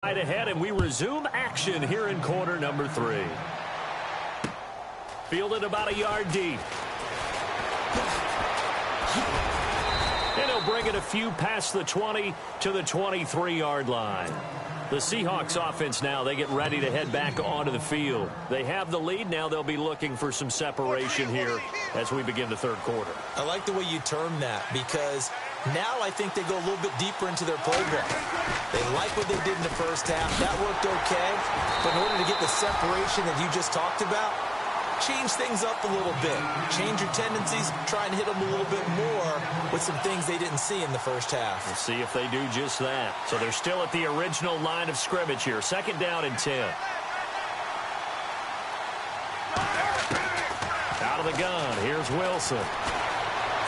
Right ahead, and we resume action here in quarter number 3. Fielded about a yard deep. And he'll bring it a few past the 20 to the 23-yard line. The Seahawks offense now, they get ready to head back onto the field. They have the lead. Now they'll be looking for some separation here as we begin the third quarter. I like the way you term that because now I think they go a little bit deeper into their playbook. They like what they did in the first half. That worked okay. But in order to get the separation that you just talked about, change things up a little bit. Change your tendencies. Try and hit them a little bit more with some things they didn't see in the first half. We'll see if they do just that. So they're still at the original line of scrimmage here. 2nd down and 10. Out of the gun. Here's Wilson.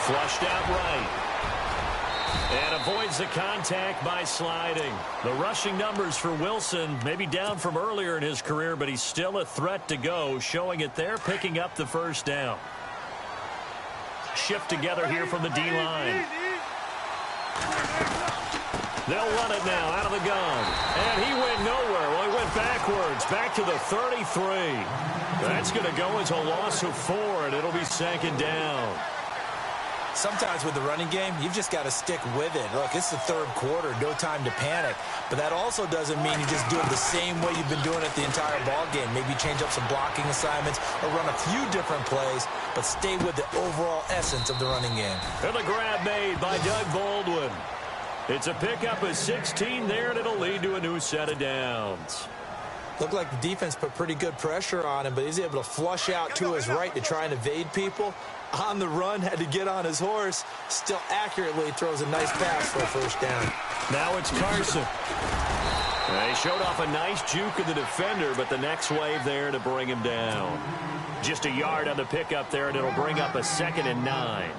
Flushed out right. And avoids the contact by sliding. The rushing numbers for Wilson maybe down from earlier in his career, but he's still a threat to go, showing it there, picking up the first down. Shift together here from the D-line. They'll run it now out of the gun. And he went nowhere. Well, he went backwards, back to the 33. That's going to go as a loss of 4, and it'll be 2nd down. Sometimes with the running game, you've just got to stick with it. Look, it's the third quarter, no time to panic. But that also doesn't mean you just do it the same way you've been doing it the entire ball game. Maybe change up some blocking assignments or run a few different plays, but stay with the overall essence of the running game. And the grab made by Doug Baldwin. It's a pickup of 16 there, and it'll lead to a new set of downs. Looked like the defense put pretty good pressure on him, but he's able to flush out to his right to try and evade people. On the run, had to get on his horse. Still accurately throws a nice pass for a first down. Now it's Carson. He showed off a nice juke of the defender, but the next wave there to bring him down. Just a yard on the pickup there, and it'll bring up a 2nd and 9.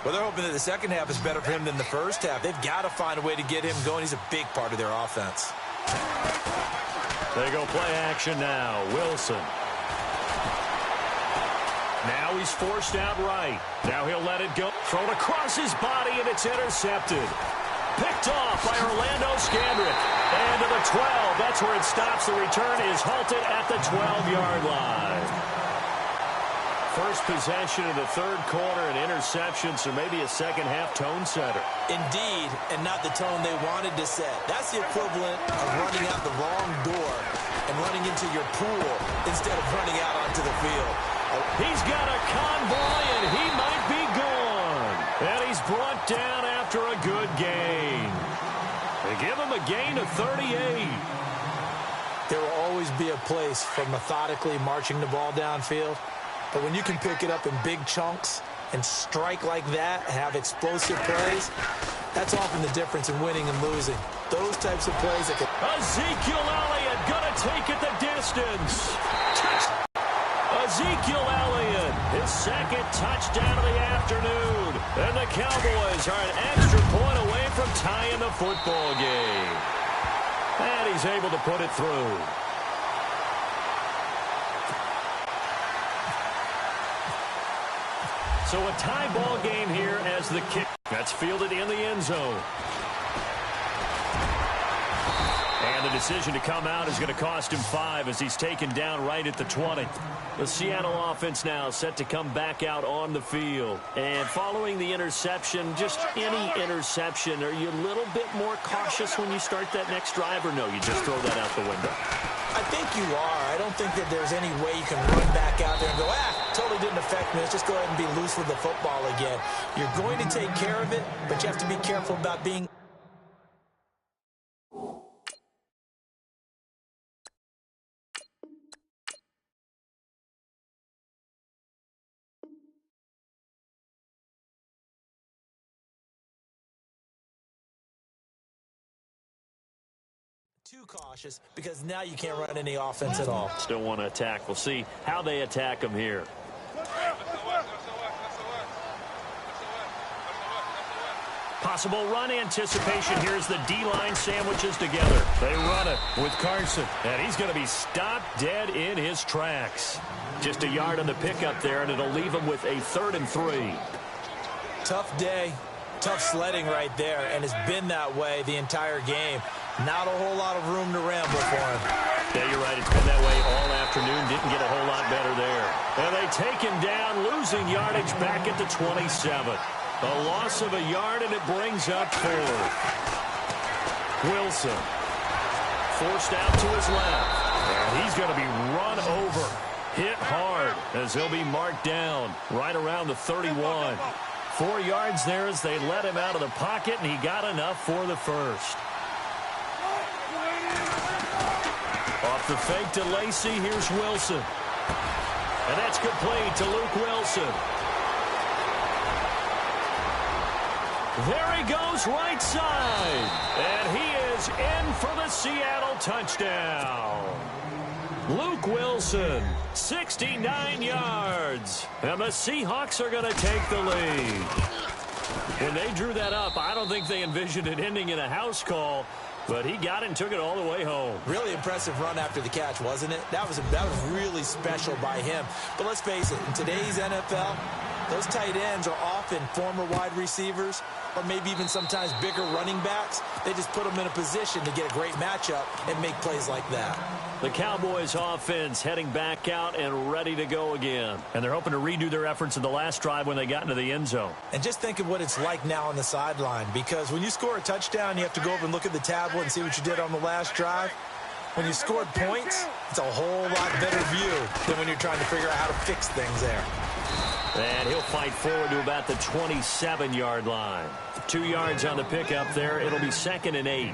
Well, they're hoping that the second half is better for him than the first half. They've got to find a way to get him going. He's a big part of their offense. They go play action now. Wilson. Now he's forced out right. Now he'll let it go. Thrown across his body, and it's intercepted. Picked off by Orlando Scandrick. And to the 12. That's where it stops. The return is halted at the 12-yard line. First possession of the third quarter, an interception, so maybe a second-half tone setter. Indeed, and not the tone they wanted to set. That's the equivalent of running out the wrong door and running into your pool instead of running out onto the field. He's got a convoy, and he might be gone. And he's brought down after a good gain. They give him a gain of 38. There will always be a place for methodically marching the ball downfield. But when you can pick it up in big chunks and strike like that, have explosive plays, that's often the difference in winning and losing. Those types of plays that can... Ezekiel Elliott gonna take it the distance. Ezekiel Elliott, his 2nd touchdown of the afternoon. And the Cowboys are an extra point away from tying the football game. And he's able to put it through. So a tie ball game here as the kick that's fielded in the end zone. And the decision to come out is going to cost him 5 as he's taken down right at the 20. The Seattle offense now set to come back out on the field. And following the interception, just any interception, are you a little bit more cautious when you start that next drive, or no, you just throw that out the window? I think you are. I don't think that there's any way you can run back out there and go, totally didn't affect me. Let's just go ahead and be loose with the football again. You're going to take care of it, but you have to be careful about being... too cautious, because now you can't run any offense at all. Still want to attack. We'll see how they attack him here. Possible run anticipation. Here's the D-line sandwiches together. They run it with Carson, and he's going to be stopped dead in his tracks. Just a yard on the pickup there, and it'll leave him with a 3rd and 3. Tough day. Tough sledding right there, and it's been that way the entire game. Not a whole lot of room to ramble for him. Yeah, you're right. It's been that way all afternoon. Didn't get a whole lot better there. And they take him down, losing yardage back at the 27. A loss of a yard, and it brings up 4. Wilson forced out to his left. And he's going to be run over. Hit hard as he'll be marked down right around the 31. 4 yards there as they let him out of the pocket, and he got enough for the first. Off the fake to Lacey, here's Wilson. And that's complete to Luke Wilson. There he goes right side. And he is in for the Seattle touchdown. Luke Wilson, 69 yards. And the Seahawks are going to take the lead. When they drew that up, I don't think they envisioned it ending in a house call. But he got it and took it all the way home. Really impressive run after the catch, wasn't it? That was really special by him. But let's face it, in today's NFL, those tight ends are often former wide receivers or maybe even sometimes bigger running backs. They just put them in a position to get a great matchup and make plays like that. The Cowboys offense heading back out and ready to go again. And they're hoping to redo their efforts in the last drive when they got into the end zone. And just think of what it's like now on the sideline, because when you score a touchdown, you have to go over and look at the tablet and see what you did on the last drive. When you scored points, it's a whole lot better view than when you're trying to figure out how to fix things there. And he'll fight forward to about the 27-yard line. 2 yards on the pickup there. It'll be 2nd and 8.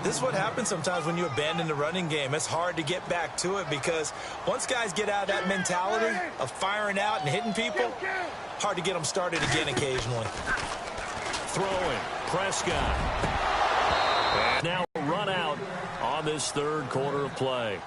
This is what happens sometimes when you abandon the running game. It's hard to get back to it because once guys get out of that mentality of firing out and hitting people, hard to get them started again occasionally. Throwing, Prescott. And now run out on this third quarter of play.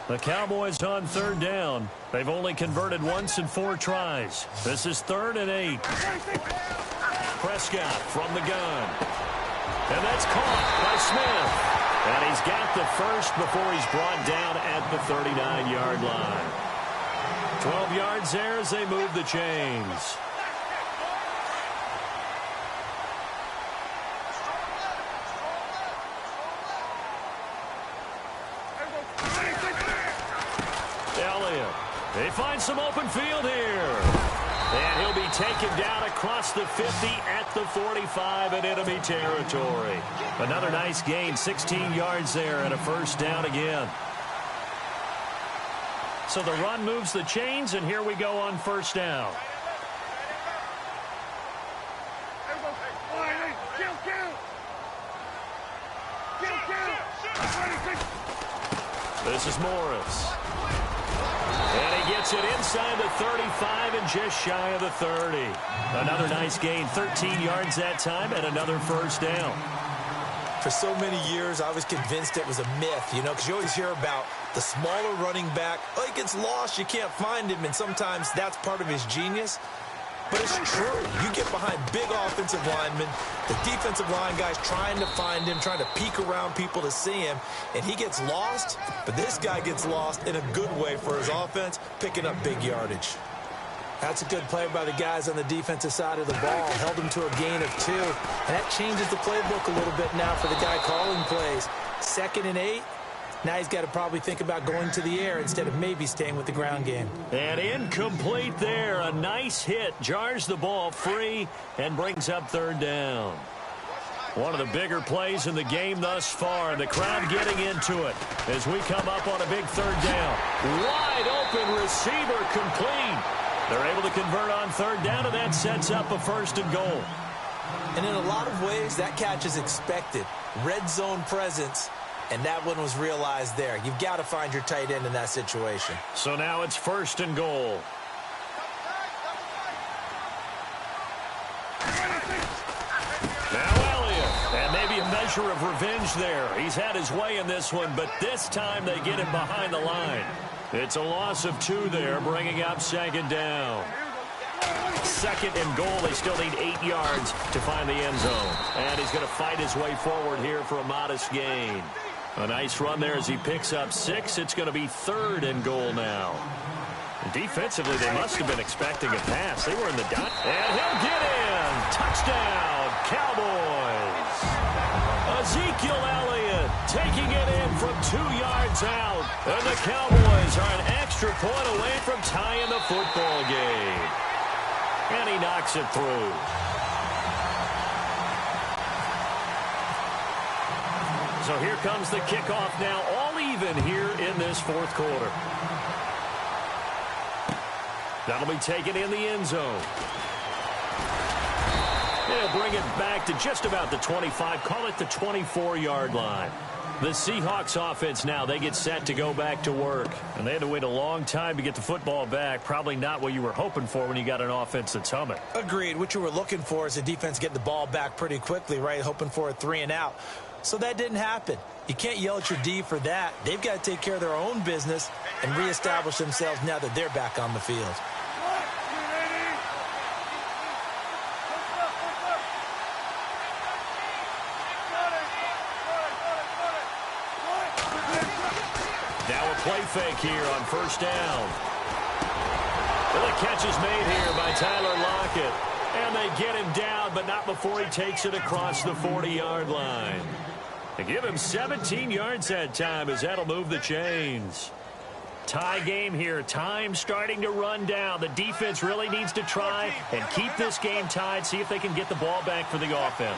The Cowboys on 3rd down. They've only converted once in 4 tries. This is 3rd and 8. Prescott from the gun. And that's caught by Smith. And he's got the first before he's brought down at the 39-yard line. 12 yards there as they move the chains. They find some open field here. And he'll be taken down across the 50 at the 45 in enemy territory. Another nice gain, 16 yards there and a first down again. So the run moves the chains, and here we go on first down. This is Morris. And he gets it inside the 35 and just shy of the 30. Another nice gain, 13 yards that time, and another first down. For so many years, I was convinced it was a myth, you know, because you always hear about the smaller running back. Oh, he gets lost, you can't find him, and sometimes that's part of his genius. But it's true. You get behind big offensive linemen, the defensive line guys trying to find him, trying to peek around people to see him, and he gets lost. But this guy gets lost in a good way for his offense, picking up big yardage. That's a good play by the guys on the defensive side of the ball. Held him to a gain of 2. And that changes the playbook a little bit now for the guy calling plays. 2nd and 8. Now he's got to probably think about going to the air instead of maybe staying with the ground game. And incomplete there. A nice hit. Jars the ball free and brings up 3rd down. One of the bigger plays in the game thus far. The crowd getting into it as we come up on a big 3rd down. Wide open receiver complete. They're able to convert on 3rd down, and that sets up a 1st and goal. And in a lot of ways, that catch is expected. Red zone presence. And that one was realized there. You've got to find your tight end in that situation. So now it's 1st and goal. Now Elliott. And maybe a measure of revenge there. He's had his way in this one, but this time they get him behind the line. It's a loss of 2 there, bringing up 2nd down. 2nd and goal. They still need 8 yards to find the end zone. And he's going to fight his way forward here for a modest gain. A nice run there as he picks up 6. It's going to be 3rd and goal now. Defensively, they must have been expecting a pass. They were in the dot. And he'll get in. Touchdown, Cowboys. Ezekiel Elliott taking it in from 2 yards out. And the Cowboys are an extra point away from tying the football game. And he knocks it through. So here comes the kickoff now, all even here in this fourth quarter. That'll be taken in the end zone. They'll bring it back to just about the 25, call it the 24-yard line. The Seahawks offense now, they get set to go back to work. And they had to wait a long time to get the football back. Probably not what you were hoping for when you got an offense that's humming. Agreed. What you were looking for is the defense getting the ball back pretty quickly, right? Hoping for a 3 and out. So that didn't happen. You can't yell at your D for that. They've got to take care of their own business and reestablish themselves now that they're back on the field. Now a play fake here on first down. Well, the catch is made here by Tyler Lockett. And they get him down, but not before he takes it across the 40-yard line. They give him 17 yards that time as that'll move the chains. Tie game here. Time starting to run down. The defense really needs to try and keep this game tied, see if they can get the ball back for the offense.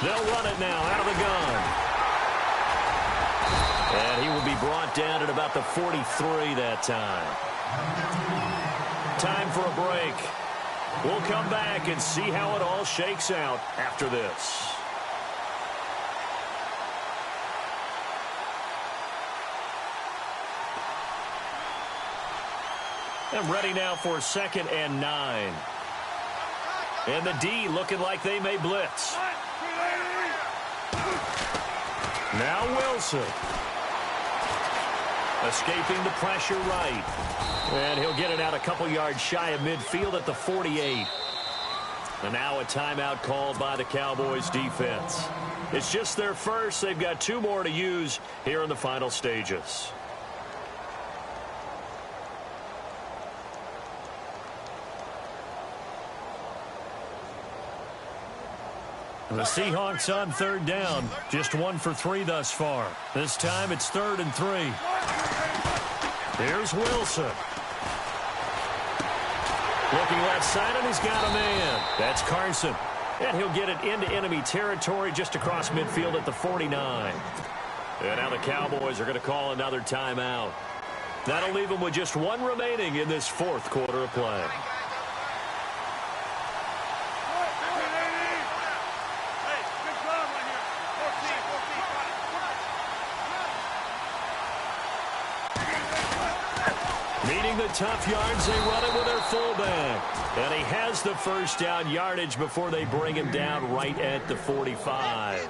They'll run it now out of the gun. And he will be brought down at about the 43 that time. Time for a break. We'll come back and see how it all shakes out after this. And ready now for 2nd and 9. And the D looking like they may blitz. Now Wilson. Escaping the pressure right. And he'll get it out a couple yards shy of midfield at the 48. And now a timeout called by the Cowboys defense. It's just their first. They've got 2 more to use here in the final stages. The Seahawks on 3rd down. Just 1 for 3 thus far. This time it's 3rd and 3. Here's Wilson. Looking left side, and he's got a man. That's Carson. And he'll get it into enemy territory just across midfield at the 49. And now the Cowboys are going to call another timeout. That'll leave them with just 1 remaining in this 4th quarter of play. Needing the tough yards, they run it with their fullback. And he has the first down yardage before they bring him down right at the 45.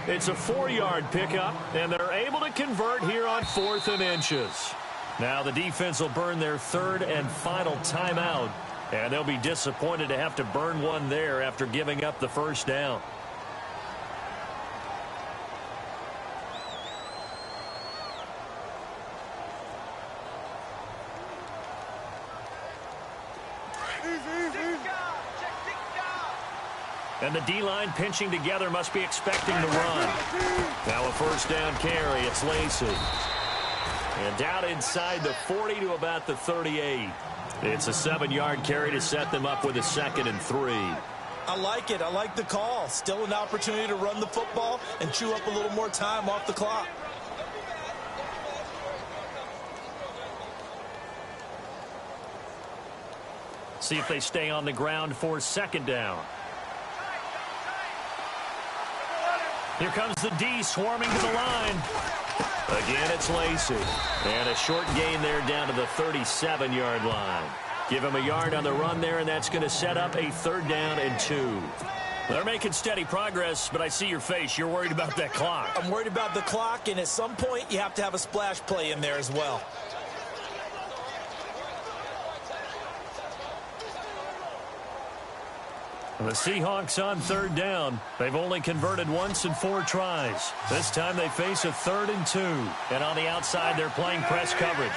It's a 4-yard pickup, and they're able to convert here on 4th and inches. Now the defense will burn their 3rd and final timeout, and they'll be disappointed to have to burn one there after giving up the first down. And the D-line pinching together, must be expecting to run. Now a first down carry. It's Lacy. And down inside the 40 to about the 38. It's a 7-yard carry to set them up with a 2nd and 3. I like it. I like the call. Still an opportunity to run the football and chew up a little more time off the clock. See if they stay on the ground for 2nd down. Here comes the D swarming to the line. Again, it's Lacy. And a short gain there down to the 37-yard line. Give him a yard on the run there, and that's going to set up a 3rd down and 2. They're making steady progress, but I see your face. You're worried about that clock. I'm worried about the clock, and at some point, you have to have a splash play in there as well. The Seahawks on third down. They've only converted once in 4 tries. This time they face a 3rd and 2. And on the outside, they're playing press coverage.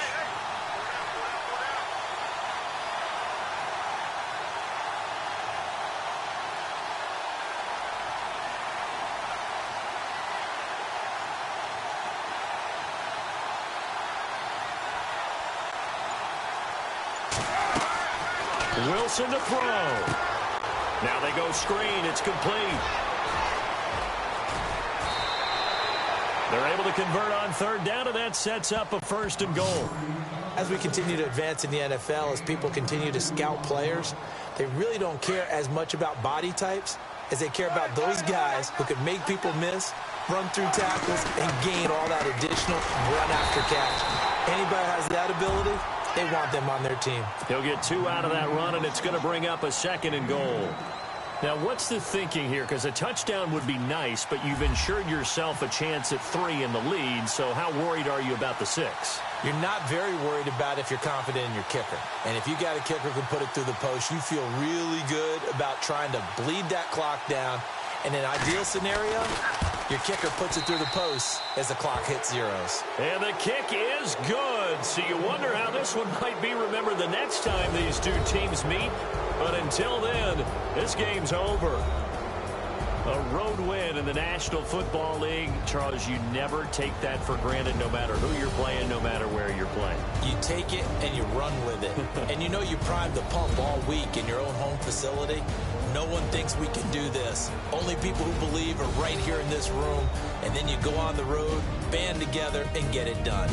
Wilson to throw. Now they go screen. It's complete. They're able to convert on third down, and that sets up a 1st and goal. As we continue to advance in the NFL, as people continue to scout players, they really don't care as much about body types as they care about those guys who can make people miss, run through tackles, and gain all that additional run after catch. Anybody has that ability, they want them on their team. He'll get 2 out of that run, and it's going to bring up a 2nd and goal. Now, what's the thinking here? Because a touchdown would be nice, but you've ensured yourself a chance at 3 in the lead, so how worried are you about the 6? You're not very worried about if you're confident in your kicker. And if you got a kicker who can put it through the post, you feel really good about trying to bleed that clock down. In an ideal scenario, your kicker puts it through the post as the clock hits zeros. And the kick is good. So you wonder how this one might be remembered the next time these two teams meet. But until then, this game's over. A road win in the National Football League. Charles, you never take that for granted no matter who you're playing, no matter where you're playing. You take it and you run with it. And you know you primed the pump all week in your own home facility. No one thinks we can do this. Only people who believe are right here in this room. And then you go on the road, band together, and get it done.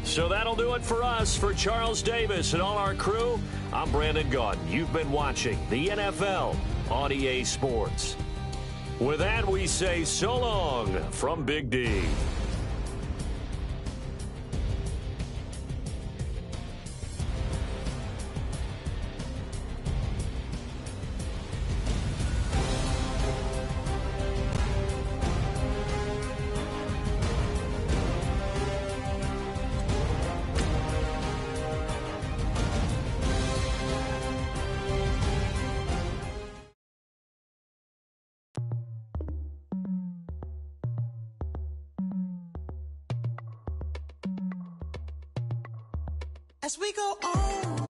So that'll do it for us. For Charles Davis and all our crew, I'm Brandon Gaudin. You've been watching the NFL on EA Sports. With that, we say so long from Big D. As we go on